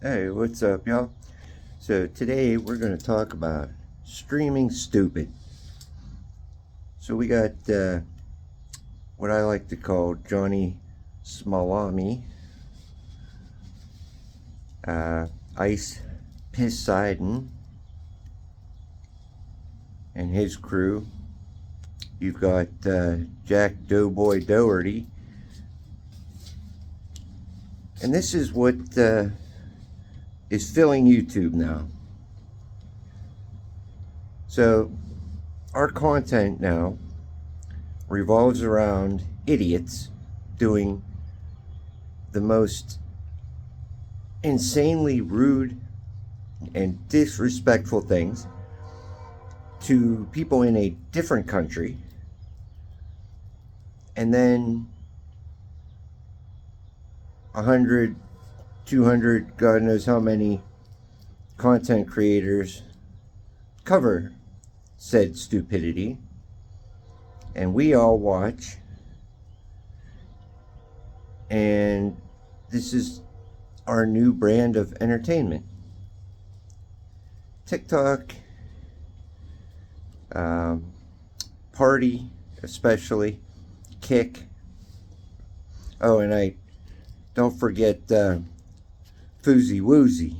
Hey, what's up, y'all? So today we're going to talk about streaming stupid. So we got what I like to call Johnny Smalami, uh, Ice Poseidon, and his crew. You've got Jack Doughboy Doherty, and this is what is filling YouTube now. So our content now revolves around idiots doing the most insanely rude and disrespectful things to people in a different country, and then 100, 200, God knows how many content creators cover said stupidity, and we all watch. And this is our new brand of entertainment. TikTok, Party, especially, Kick. Oh, and I don't forget Foozy Woozy.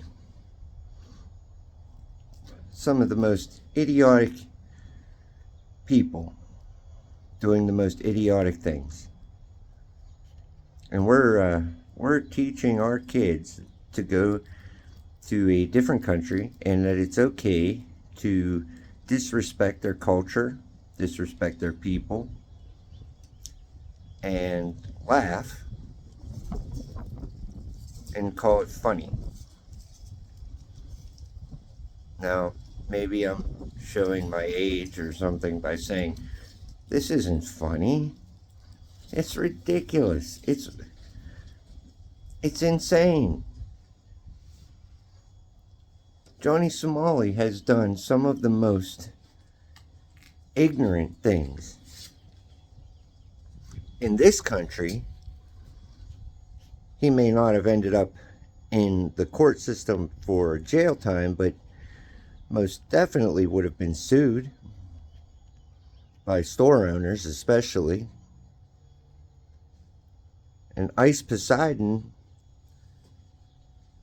Some of the most idiotic people doing the most idiotic things. And we're teaching our kids to go to a different country, and that it's okay to disrespect their culture, disrespect their people, and laugh and call it funny. Now, maybe I'm showing my age or something by saying this isn't funny. It's ridiculous. It's insane. Johnny Somali has done some of the most ignorant things in this country. He may not have ended up in the court system for jail time, but most definitely would have been sued by store owners, especially. And Ice Poseidon,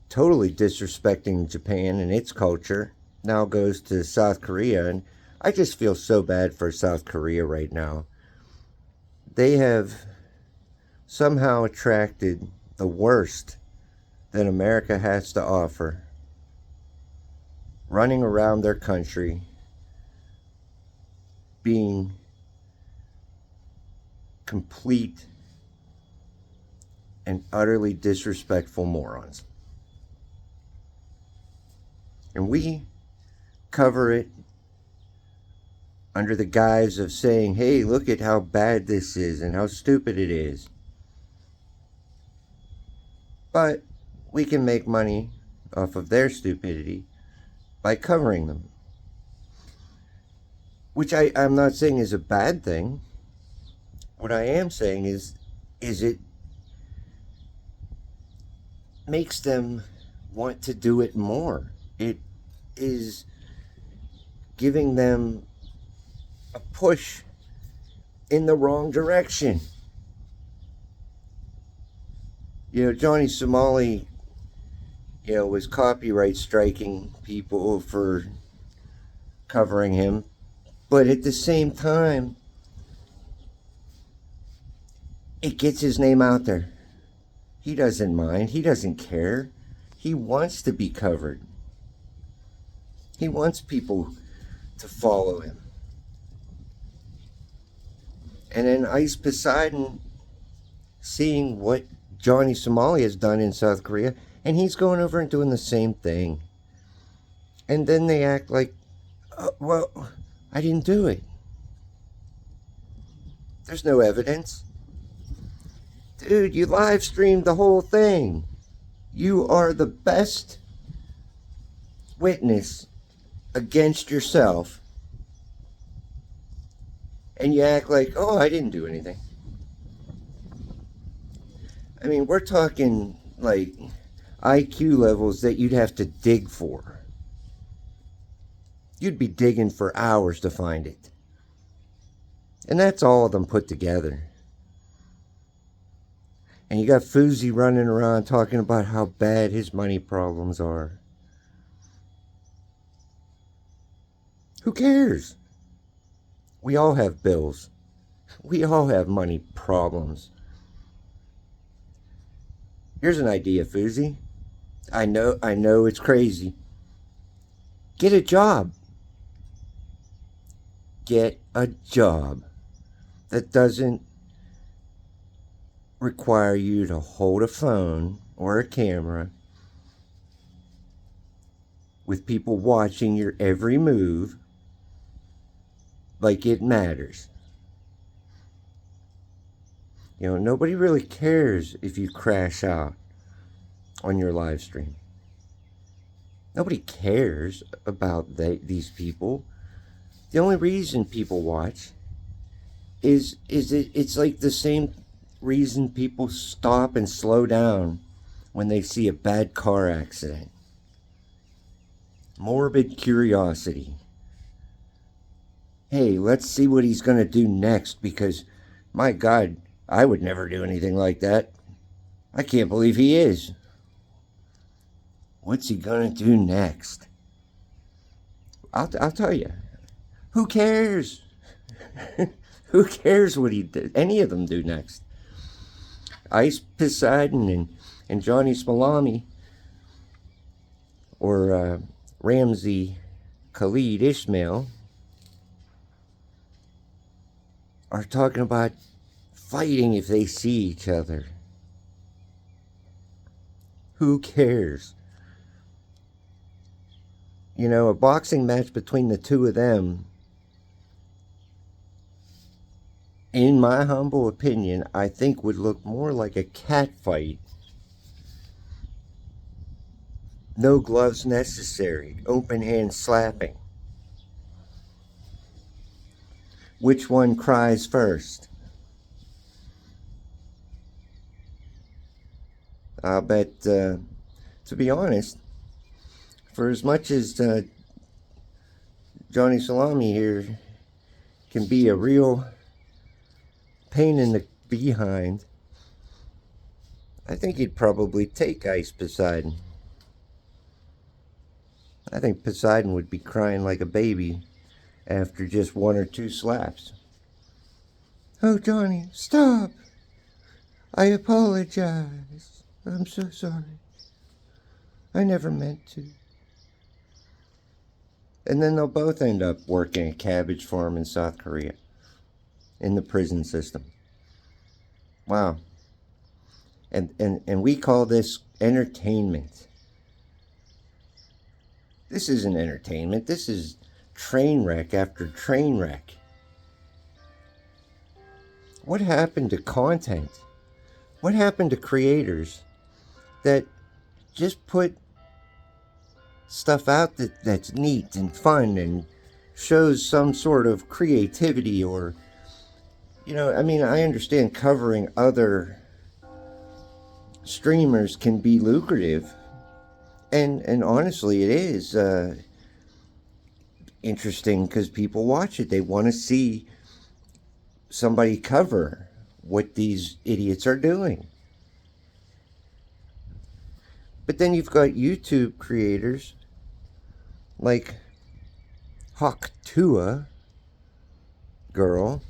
totally disrespecting Japan and its culture, now goes to South Korea. And I just feel so bad for South Korea right now. They have somehow attracted the worst that America has to offer, running around their country, being complete and utterly disrespectful morons. And we cover it under the guise of saying, hey, look at how bad this is and how stupid it is. But we can make money off of their stupidity by covering them. Which I'm not saying is a bad thing. What I am saying is it makes them want to do it more. It is giving them a push in the wrong direction. Johnny Somali, was copyright striking people for covering him. But at the same time, it gets his name out there. He doesn't mind. He doesn't care. He wants to be covered. He wants people to follow him. And then Ice Poseidon, seeing what Johnny Somali has done in South Korea, and he's going over and doing the same thing. And then they act like, well, I didn't do it. There's no evidence. Dude, you live streamed the whole thing. You are the best witness against yourself. And you act like, oh, I didn't do anything. I mean, we're talking like IQ levels that you'd have to dig for. You'd be digging for hours to find it. And that's all of them put together. And you got Fousey running around talking about how bad his money problems are. Who cares? We all have bills. We all have money problems. Here's an idea, Fousey. I know it's crazy. Get a job. Get a job that doesn't require you to hold a phone or a camera with people watching your every move like it matters. You know, nobody really cares if you crash out on your live stream. Nobody cares about these people. The only reason people watch is it's like the same reason people stop and slow down when they see a bad car accident. Morbid curiosity. Hey, let's see what he's going to do next, because, my God, I would never do anything like that. I can't believe he is. What's he going to do next? I'll tell you. Who cares? Who cares what any of them do next? Ice Poseidon and Johnny Smalami, or Ramsey Khalid Ismail, are talking about fighting if they see each other. Who cares? You know, a boxing match between the two of them, in my humble opinion, I think would look more like a cat fight. No gloves necessary. Open hand slapping. Which one cries first? I'll bet, to be honest, for as much as Johnny Salami here can be a real pain in the behind, I think he'd probably take Ice Poseidon. I think Poseidon would be crying like a baby after just one or two slaps. Oh, Johnny, stop! I apologize. I'm so sorry. I never meant to. And then they'll both end up working a cabbage farm in South Korea, in the prison system. Wow. And we call this entertainment. This isn't entertainment. This is train wreck after train wreck. What happened to content? What happened to creators that just put stuff out that's neat and fun and shows some sort of creativity? Or, you know, I mean, I understand covering other streamers can be lucrative, and honestly it is interesting because people watch it. They want to see somebody cover what these idiots are doing. But then you've got YouTube creators like Hawk Tua girl.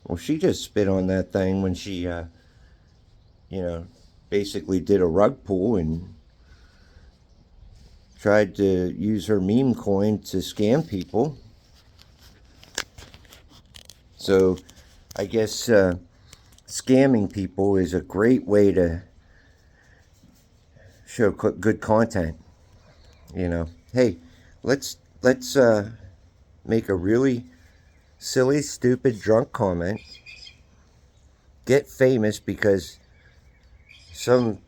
Well, she just spit on that thing when she, basically did a rug pull and tried to use her meme coin to scam people. So I guess scamming people is a great way to show good content. You know, hey, let's make a really silly, stupid, drunk comment, get famous because some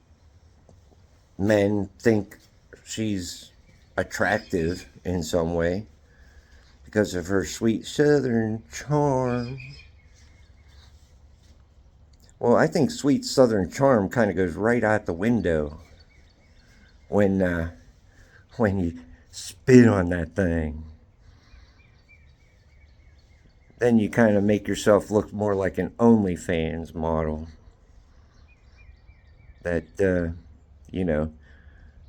men think she's attractive in some way because of her sweet southern charm. Well, I think sweet Southern charm kind of goes right out the window when when you spit on that thing. Then you kind of make yourself look more like an OnlyFans model. That you know,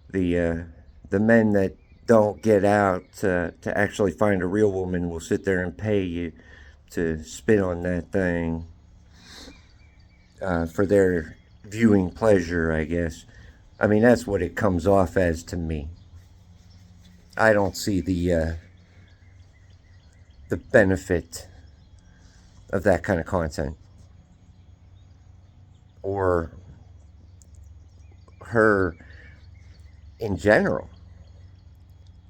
the men that don't get out to actually find a real woman will sit there and pay you to spit on that thing for their viewing pleasure, I guess. I mean, that's what it comes off as to me. I don't see the benefit of that kind of content, or her in general.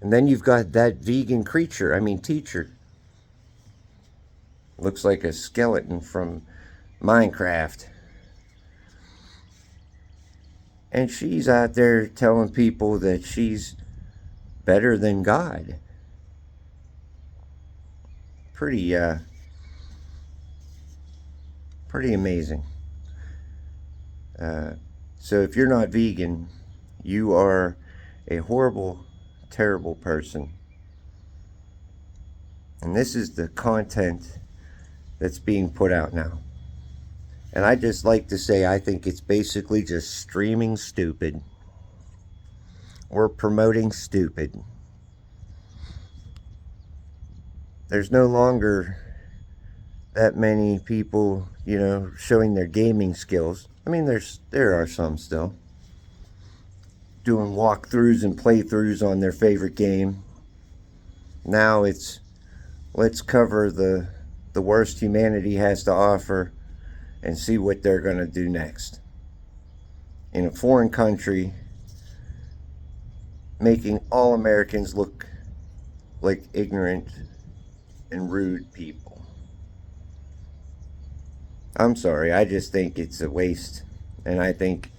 And then you've got that vegan creature, I mean teacher. Looks like a skeleton from Minecraft. And she's out there telling people that she's better than God. Pretty amazing. So if you're not vegan, you are a horrible, terrible person. And this is the content that's being put out now. And I just like to say I think it's basically just streaming stupid. We're promoting stupid. There's no longer that many people, showing their gaming skills. I mean, there are some still doing walkthroughs and playthroughs on their favorite game. Now it's let's cover the worst humanity has to offer and see what they're going to do next. In a foreign country, making all Americans look like ignorant and rude people. I'm sorry, I just think it's a waste, and I think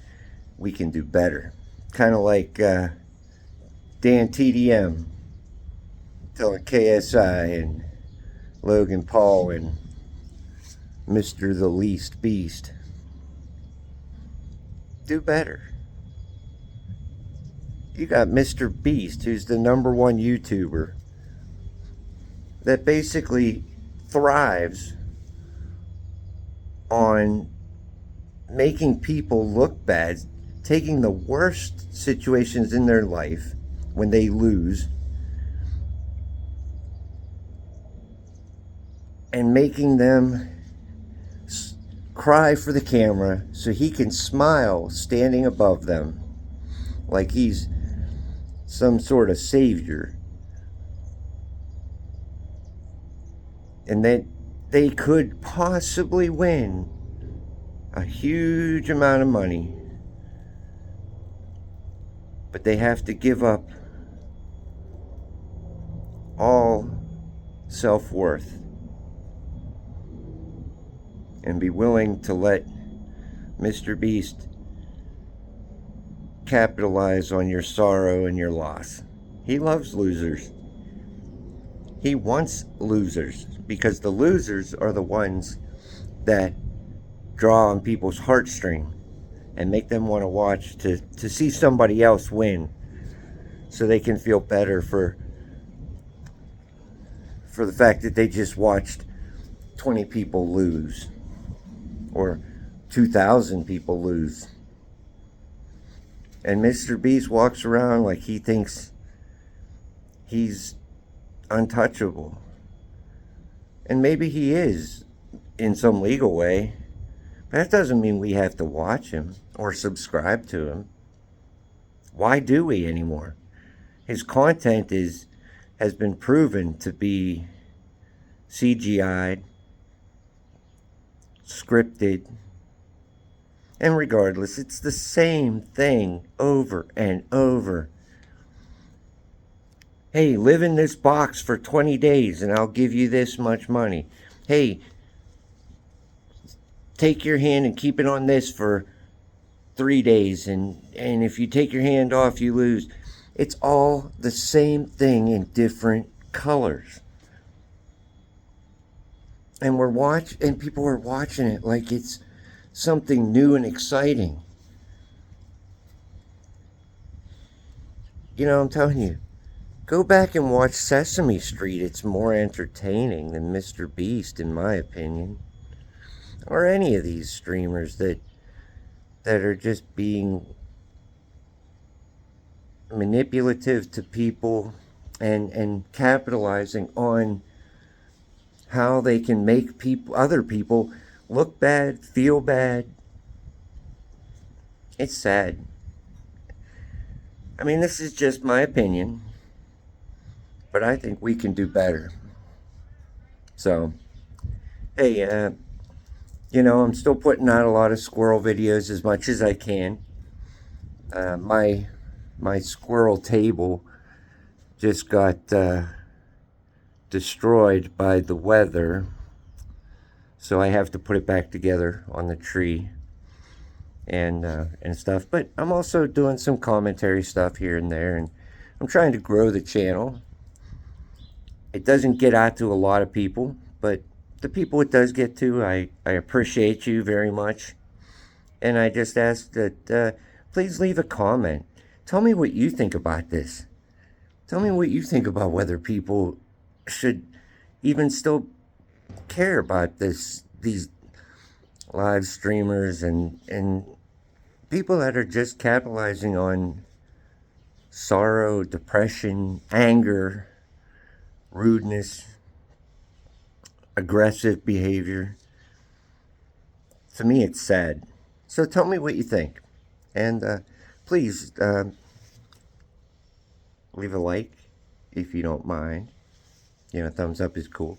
we can do better. Kind of like Dan TDM telling KSI and Logan Paul and Mr. the Least Beast, do better. You got Mr. Beast, who's the #1 YouTuber that basically thrives on making people look bad, taking the worst situations in their life when they lose and making them cry for the camera so he can smile standing above them like he's some sort of savior, and that they could possibly win a huge amount of money, but they have to give up all self-worth and be willing to let Mr. Beast capitalize on your sorrow and your loss. He loves losers. He wants losers, because the losers are the ones that draw on people's heartstring and make them want to watch to see somebody else win, so they can feel better for the fact that they just watched 20 people lose, or 2,000 people lose. And Mr. Beast walks around like he thinks he's untouchable. And maybe he is in some legal way. But that doesn't mean we have to watch him or subscribe to him. Why do we anymore? His content has been proven to be CGI'd, scripted, and regardless, it's the same thing over and over. Hey, live in this box for 20 days and I'll give you this much money. Hey, take your hand and keep it on this for 3 days, and if you take your hand off, you lose. It's all the same thing in different colors. And people are watching it like it's something new and exciting. You know, I'm telling you, go back and watch Sesame Street. It's more entertaining than Mr. Beast, in my opinion. Or any of these streamers that are just being manipulative to people and capitalizing on how they can make other people look bad, feel bad. It's sad. I mean, this is just my opinion, but I think we can do better. So, hey, I'm still putting out a lot of squirrel videos as much as I can. My squirrel table just got destroyed by the weather, so I have to put it back together on the tree and stuff. But I'm also doing some commentary stuff here and there, and I'm trying to grow the channel. It doesn't get out to a lot of people, but the people it does get to, I appreciate you very much. And I just ask that please leave a comment. Tell me what you think about this. Tell me what you think about whether people should even still care about these live streamers and people that are just capitalizing on sorrow, depression, anger, rudeness, aggressive behavior. To me, it's sad. So tell me what you think. And please leave a like if you don't mind. Thumbs up is cool.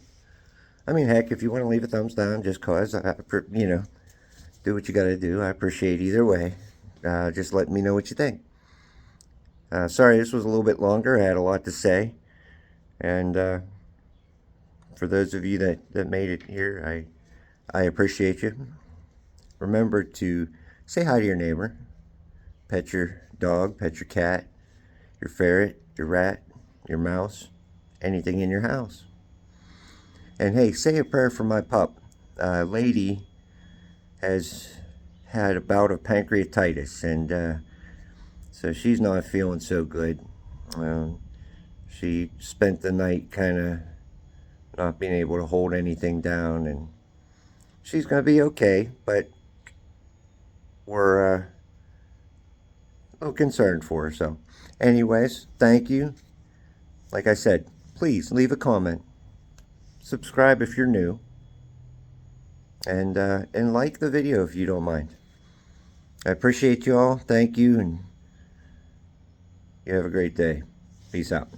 I mean, heck, if you want to leave a thumbs down just cause, do what you got to do. I appreciate either way. Just let me know what you think. Sorry, this was a little bit longer. I had a lot to say. And for those of you that made it here, I appreciate you. Remember to say hi to your neighbor. Pet your dog, pet your cat, your ferret, your rat, your mouse, anything in your house. And hey, say a prayer for my pup. Lady has had a bout of pancreatitis, and so she's not feeling so good. She spent the night kind of not being able to hold anything down, and she's going to be okay, but we're a little concerned for her. So anyways, thank you. Like I said, please leave a comment, subscribe if you're new, and like the video if you don't mind. I appreciate you all. Thank you, and you have a great day. Peace out.